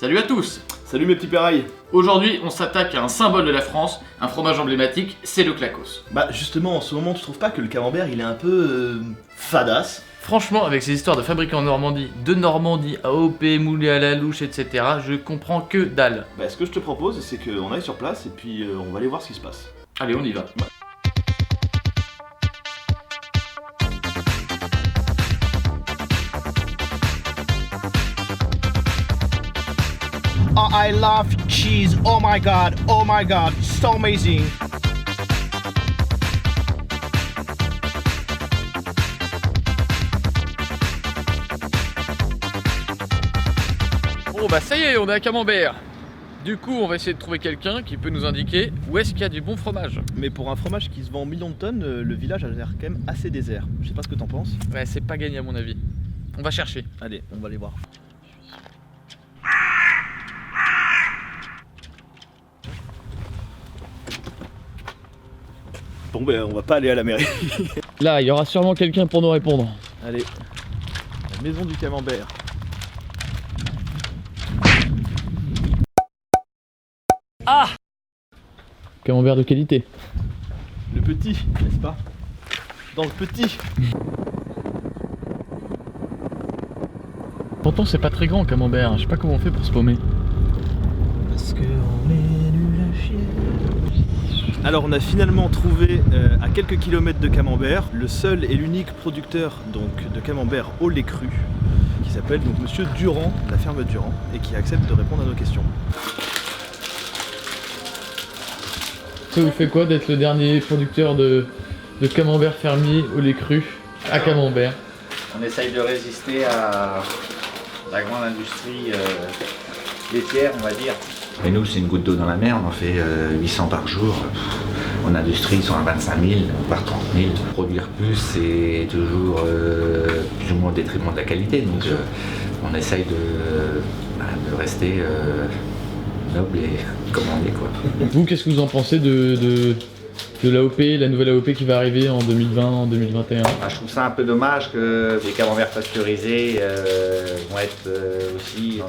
Salut à tous. Salut mes petits pérailles. Aujourd'hui, on s'attaque à un symbole de la France, un fromage emblématique, c'est le clacos. Bah justement, en ce moment, tu trouves pas que le camembert, il est un peu fadasse? Franchement, avec ces histoires de fabriquer en Normandie, AOP, moulé à la louche, etc., je comprends que dalle. Bah ce que je te propose, c'est qu'on aille sur place et puis on va aller voir ce qui se passe. Allez, on y va. Oh, I love cheese. Oh my god, so amazing. Bon bah ça y est, on est à Camembert. Du coup, on va essayer de trouver quelqu'un qui peut nous indiquer où est-ce qu'il y a du bon fromage. Mais pour un fromage qui se vend en millions de tonnes, le village a l'air quand même assez désert. Je sais pas ce que t'en penses. Ouais, c'est pas gagné à mon avis. On va chercher. Allez, on va aller voir. Bon ben on va pas aller à la mairie. Là, il y aura sûrement quelqu'un pour nous répondre. Allez, la maison du camembert. Ah! Camembert de qualité. Le petit, n'est-ce pas? Dans le petit. Pourtant, c'est pas très grand Camembert. Je sais pas comment on fait pour se paumer. Parce qu'on est nul à chier. Alors on a finalement trouvé à quelques kilomètres de Camembert le seul et l'unique producteur donc de camembert au lait cru qui s'appelle donc Monsieur Durand, la ferme Durand, et qui accepte de répondre à nos questions. Ça vous fait quoi d'être le dernier producteur de camembert fermier au lait cru à Camembert? On essaye de résister à la grande industrie laitière, on va dire. Et nous, c'est une goutte d'eau dans la mer, on en fait 800 par jour. En industrie, ils sont à 25 000, par 30 000. Produire plus, c'est toujours plus ou moins au détriment de la qualité. Donc on essaye de rester noble et commandé, quoi. Vous, qu'est-ce que vous en pensez de l'AOP, la nouvelle AOP qui va arriver en 2020, en 2021? Je trouve ça un peu dommage que les camemberts pasteurisés vont être aussi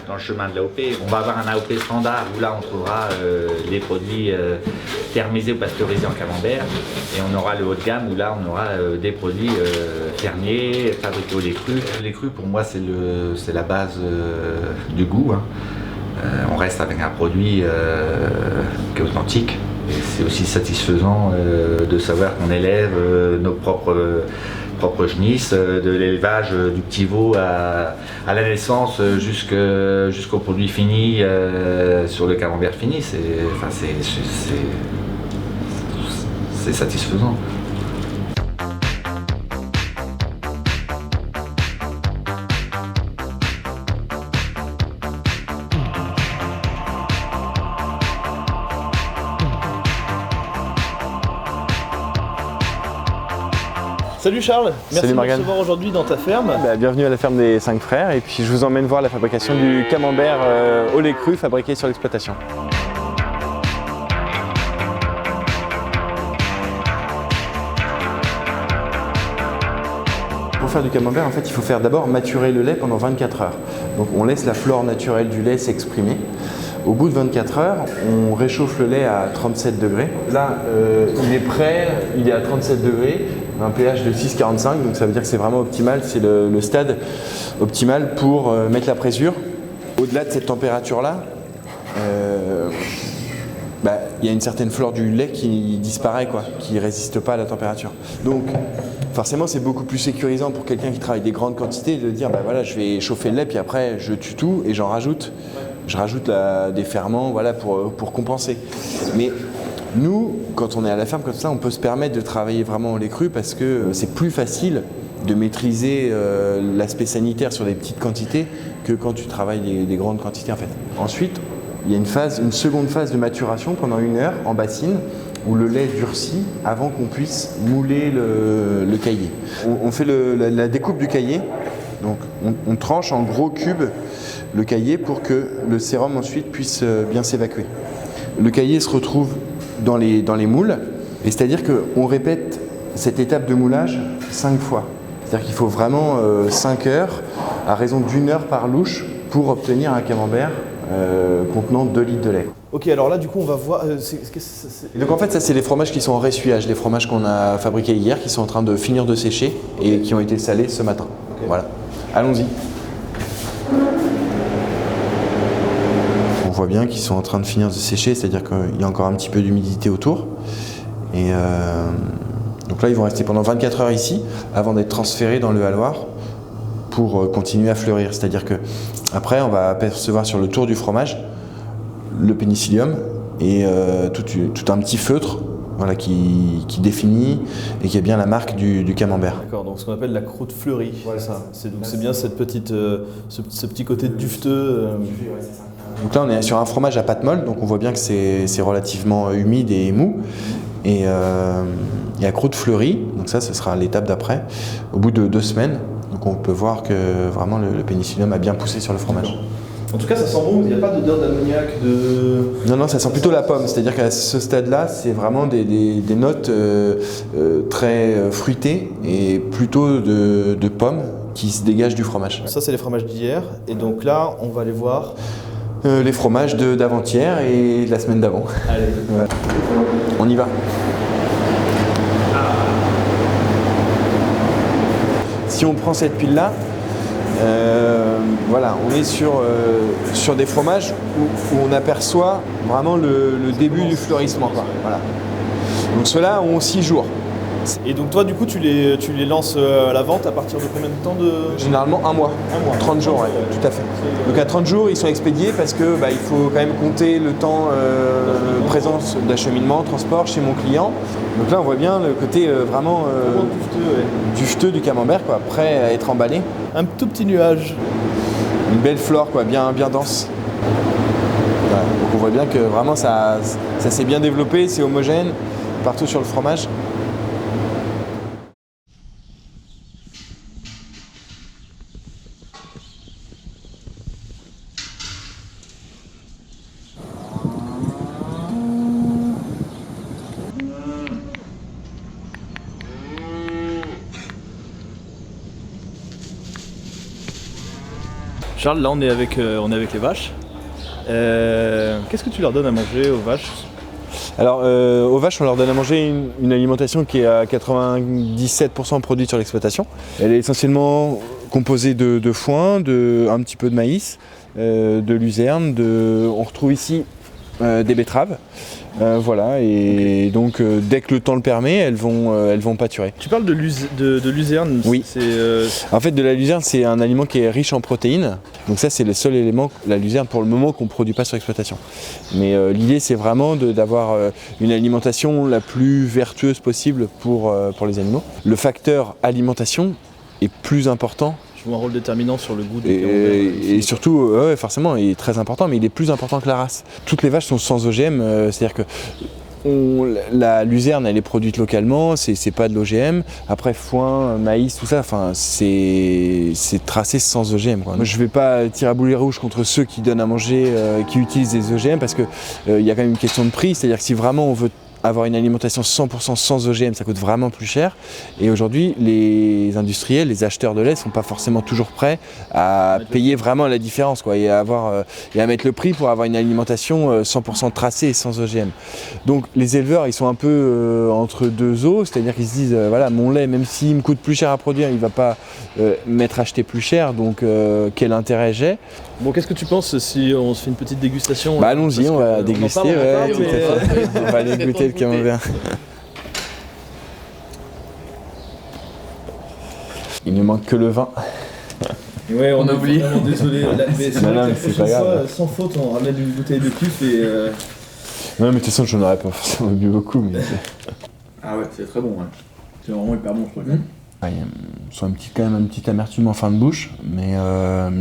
dans le chemin de l'AOP. On va avoir un AOP standard où là on trouvera les produits thermisés ou pasteurisés en camembert, et on aura le haut de gamme où là on aura des produits fermiers, fabriqués au lait cru. Le lait cru pour moi c'est la base du goût, hein. On reste avec un produit qui est authentique. Et c'est aussi satisfaisant de savoir qu'on élève nos propres genisses, de l'élevage du petit veau à la naissance jusqu'au produit fini sur le camembert fini. C'est satisfaisant. Salut Charles, merci Salut de me Morgane. recevoir aujourd'hui dans ta ferme. Bienvenue à la ferme des 5 frères, et puis je vous emmène voir la fabrication du camembert au lait cru fabriqué sur l'exploitation. Pour faire du camembert, en fait, il faut faire d'abord maturer le lait pendant 24 heures. Donc on laisse la flore naturelle du lait s'exprimer. Au bout de 24 heures, on réchauffe le lait à 37 degrés. Là, il est prêt, il est à 37 degrés, un pH de 6,45, donc ça veut dire que c'est vraiment optimal, c'est le stade optimal pour mettre la présure. Au-delà de cette température-là, il y a une certaine flore du lait qui disparaît, qui ne résiste pas à la température. Donc forcément c'est beaucoup plus sécurisant pour quelqu'un qui travaille des grandes quantités de dire voilà, je vais chauffer le lait puis après je tue tout et j'en rajoute. Je rajoute des ferments pour compenser. Mais nous, quand on est à la ferme comme ça, on peut se permettre de travailler vraiment au lait cru parce que c'est plus facile de maîtriser l'aspect sanitaire sur des petites quantités que quand tu travailles des grandes quantités en fait. Ensuite, il y a une seconde phase de maturation pendant 1 heure en bassine où le lait durcit avant qu'on puisse mouler le caillé. On fait la découpe du caillé, donc on tranche en gros cubes le caillé pour que le sérum ensuite puisse bien s'évacuer. Le caillé se retrouve dans les moules, et c'est-à-dire qu'on répète cette étape de moulage 5 fois. C'est-à-dire qu'il faut vraiment 5 heures, à raison d'1 heure par louche, pour obtenir un camembert contenant 2 litres de lait. Ok, alors là, du coup, on va voir. Et donc en fait, ça c'est les fromages qui sont en ressuyage, les fromages qu'on a fabriqués hier, qui sont en train de finir de sécher et qui ont été salés ce matin. Voilà. Allons-y. On voit bien qu'ils sont en train de finir de sécher, c'est-à-dire qu'il y a encore un petit peu d'humidité autour. Et donc là, ils vont rester pendant 24 heures ici, avant d'être transférés dans le haloir pour continuer à fleurir. C'est-à-dire que après, on va apercevoir sur le tour du fromage le pénicillium et tout un petit feutre, voilà, qui définit et qui est bien la marque du camembert. D'accord, donc ce qu'on appelle la croûte fleurie. Voilà, ça. C'est bien cette petite, ce petit côté dufteux. Donc là, on est sur un fromage à pâte molle, donc on voit bien que c'est relativement humide et mou. Et à croûte fleurie, donc ça, ce sera l'étape d'après, au bout de 2 semaines. Donc on peut voir que vraiment le pénicillium a bien poussé sur le fromage. En tout cas, ça sent bon, il n'y a pas d'odeur d'ammoniac, Non, ça sent plutôt la pomme, c'est-à-dire qu'à ce stade-là, c'est vraiment des notes très fruitées et plutôt de pommes qui se dégagent du fromage. Ça, c'est les fromages d'hier, et donc là, on va aller voir les fromages d'avant-hier et de la semaine d'avant. Allez. Ouais. On y va. Si on prend cette pile-là, voilà, on est sur des fromages où on aperçoit vraiment le début du fleurissement, quoi. Voilà. Donc ceux-là ont 6 jours. Et donc toi, du coup, tu les lances à la vente à partir de combien de temps Généralement 1 mois. 1 mois. 30 jours, ouais, tout à fait. Donc à 30 jours, ils sont expédiés parce que il faut quand même compter le temps présence d'acheminement, transport chez mon client. Donc là, on voit bien le côté vraiment dufteux du camembert, quoi, prêt à être emballé. Un tout petit nuage. Une belle flore, quoi, bien dense. Voilà. Donc on voit bien que vraiment ça s'est bien développé, c'est homogène partout sur le fromage. Charles, là on est avec les vaches. Qu'est-ce que tu leur donnes à manger aux vaches? Alors aux vaches, on leur donne à manger une alimentation qui est à 97% produite sur l'exploitation. Elle est essentiellement composée de foin, un petit peu de maïs, de luzerne, on retrouve ici des betteraves. Voilà, et donc dès que le temps le permet, elles vont pâturer. Tu parles de luzerne. Oui. En fait, de la luzerne, c'est un aliment qui est riche en protéines. Donc ça, c'est le seul élément, la luzerne, pour le moment, qu'on ne produit pas sur l'exploitation. Mais l'idée, c'est vraiment d'avoir une alimentation la plus vertueuse possible pour les animaux. Le facteur alimentation est plus important. Un rôle déterminant sur le goût des camemberts. Et surtout, forcément, il est très important, mais il est plus important que la race. Toutes les vaches sont sans OGM, c'est-à-dire que la luzerne, elle est produite localement, c'est pas de l'OGM. Après, foin, maïs, tout ça, c'est tracé sans OGM, quoi. Moi, je vais pas tirer à boulet rouge contre ceux qui donnent à manger, qui utilisent des OGM, parce que il y a quand même une question de prix, c'est-à-dire que si vraiment on veut avoir une alimentation 100% sans OGM, ça coûte vraiment plus cher. Et aujourd'hui, les industriels, les acheteurs de lait ne sont pas forcément toujours prêts à payer vraiment la différence, quoi, et à mettre le prix pour avoir une alimentation 100% tracée et sans OGM. Donc les éleveurs, ils sont un peu entre deux eaux, c'est-à-dire qu'ils se disent, voilà, mon lait, même s'il me coûte plus cher à produire, il ne va pas m'être acheté plus cher, donc quel intérêt j'ai? Bon, qu'est-ce que tu penses si on se fait une petite dégustation? Allons-y, on va déguster, on va aller goûter le camembert. Il ne manque que le vin. Ouais, on a oublié. Désolé, mais c'est pas grave. Sans faute, on ramène une bouteille de pif et. Non, mais de toute façon, je n'en aurais pas forcément bu beaucoup. Mais... Ah ouais, c'est très bon. Ouais. C'est vraiment hyper bon, je trouve. Ils ont quand même une petite amertume en fin de bouche, mais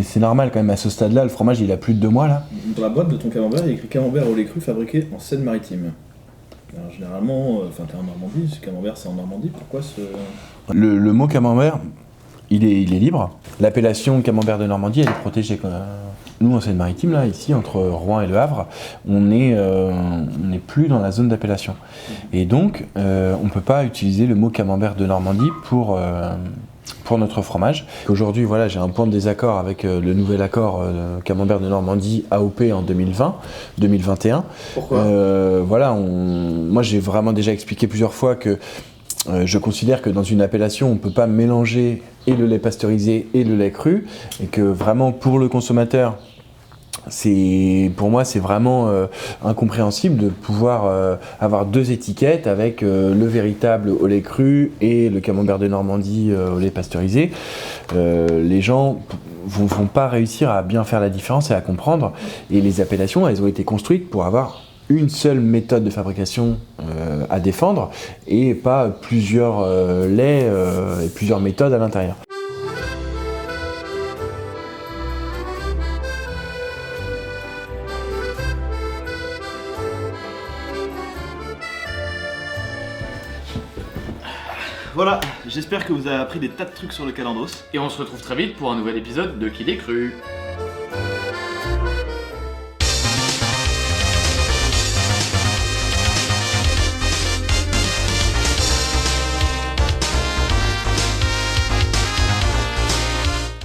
c'est normal quand même à ce stade-là. Le fromage, il a plus de 2 mois là. Dans la boîte de ton camembert, il y a écrit camembert au lait cru fabriqué en Seine-Maritime. Alors, généralement, t'es en Normandie, ce camembert c'est en Normandie, pourquoi ce... Le mot camembert, il est libre. L'appellation camembert de Normandie, elle est protégée. Nous, en Seine-Maritime, là, ici, entre Rouen et Le Havre, on n'est plus dans la zone d'appellation. Et donc, on ne peut pas utiliser le mot camembert de Normandie pour pour notre fromage. Aujourd'hui, voilà, j'ai un point de désaccord avec le nouvel accord Camembert de Normandie AOP en 2020-2021. Pourquoi Voilà, moi j'ai vraiment déjà expliqué plusieurs fois que je considère que dans une appellation, on ne peut pas mélanger et le lait pasteurisé et le lait cru, et que vraiment pour le consommateur, pour moi, c'est vraiment incompréhensible de pouvoir avoir deux étiquettes avec le véritable au lait cru et le Camembert de Normandie au lait pasteurisé. Les gens vont pas réussir à bien faire la différence et à comprendre. Et les appellations, elles ont été construites pour avoir une seule méthode de fabrication à défendre et pas plusieurs laits et plusieurs méthodes à l'intérieur. Voilà, j'espère que vous avez appris des tas de trucs sur le calandros. Et on se retrouve très vite pour un nouvel épisode de Qui l'est cru.